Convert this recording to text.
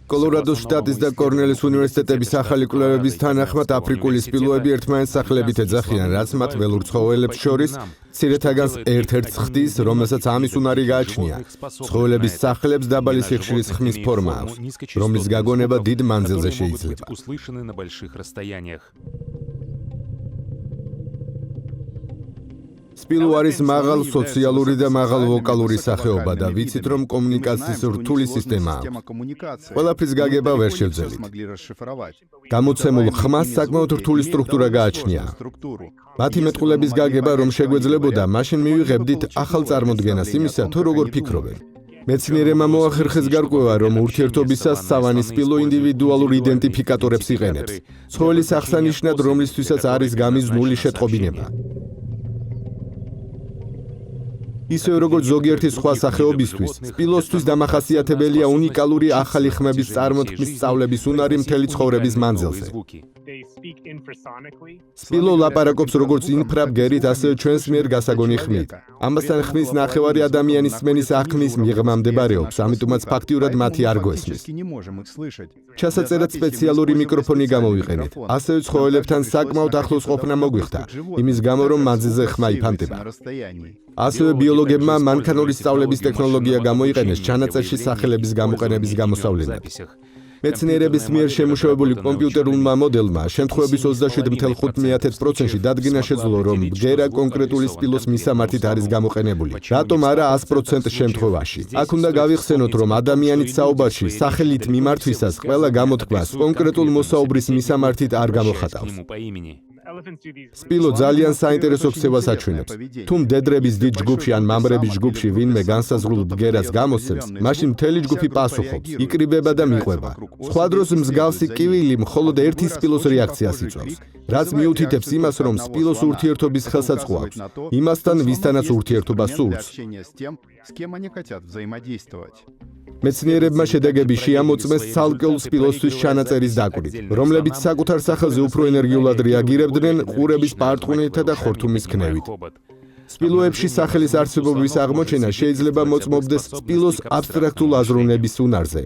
კოლორადოს შტატის და კორნელის უნივერსიტეტების ახალი კვლევების თანახმად აფრიკული სპილოები ერთმანეთს სახლებით ეძახიან, რაც მათ ველურ ცხოველებს შორის მცირეთაგანს ერთ-ერთს ხდის, რომელსაც ამის უნარი გააჩნია. ცხოველების სახლებს დაბალი სიხშირის ხმის ფორმა აქვს, რომლის გაგონება დიდ მანძილზე შეიძლება. სპილო არის მაღალ სოციალური და მაღალ ვოკალური სახეობა და ვიცით, რომ კომუნიკაციის რთული სისტემა აქვს. ყველაფრის გაგება ვერ შევძელით. გამოცემულ ხმას საკმაოდ რთული სტრუქტურა გააჩნია. მათი მეტყულების გაგება რომ შეგვეძლებოდა, მაშინ მივიღებდით ახალ წარმოდგენას იმისა, თუ როგორ ფიქრობენ. მეცნიერებმა მოახერხეს გარკვევა, რომ ურთიერთობისას სავანის სპილო ინდივიდუალურ იდენტიფიკატორებს იყენებს. ცხოველის აღსანიშნად, რომლისთვისაც არის გამიზნული შეტყობინება. ისევე როგორც ზოგიერთი სხვა სახეობისთვის, სპილოსთვის დამახასიათებელია უნიკალური ახალი ხმების წარმოთქმის სწავლების უნარი მთელი ცხოვრების მანძილზე. სპილო ლაპარაკობს როგორც ინფრაბგერით, ასევე ჩვენს მიერ გასაგონი ხმით. ამასთან ხმის ნახევარი ადამიანის სმენის აღქმის მიღმა მდებარეობს, ამიტომაც ფაქტიურად მათი არ გვესმის. ჩასაწერად სპეციალური მიკროფონი გამოვიყენეთ. ასევე ცხოველებთან საკმაოდ ახლოს ყოფნა მოგვიხდა, იმის გამო რომ მანძილზე ხმა იფანტება. ასევე ბიოლოგებმა მანქანური სწავლების ტექნოლოგია გამოიყენეს ჩანაწერში სახელების გამოყენების გამოსავლენად. მეცნიერების მიერ შემუშავებული კომპიუტერულმა მოდელმა შემთხვევების 27.5%-ში დადგენა შეძლო, რომ ბგერა კონკრეტული სპილოს მისამართით არის გამოყენებული. რატომ არა 100% შემთხვევაში? აქ უნდა გავიხსენოთ, რომ ადამიანის საუბარში სახელით მიმართვისას ყველა გამოთქმას კონკრეტულ მოსაუბრის მისამართით არ გამოხატავს. სპილო ძალიან საინტერესო ქცევას აჩვენებს. თუ მდედრების დიდ ჯგუფში ან მამრების ჯგუფში ვინმე განსაზღვრულ ბგერას გამოსცემს, მაშინ მთელი ჯგუფი პასუხობს, იკრიბება და მიყვება. სხვა დროს მსგავსი კივილი მხოლოდ ერთი სპილოს რეაქციას იწვევს, რაც მიუთითებს იმას, რომ სპილოს ურთიერთობის ხელსაწყო აქვს, იმასთან, ვისთანაც ურთიერთობა სურს. მეცნიერებმა შედეგები შეამოწმეს ცალკეულ სპილოსთვის ჩანაწერის დაკვირით, რომლებიც საკუთარ სახელზე უფრო ენერგიულად რეაგირებდნენ ყურების პარტყუნითა და ხორთუმის ქნევით. სპილოებში სახელის არსებობის აღმოჩენა შეიძლება მოწმობდეს სპილოს აბსტრაქტულ აზროვნების უნარზე.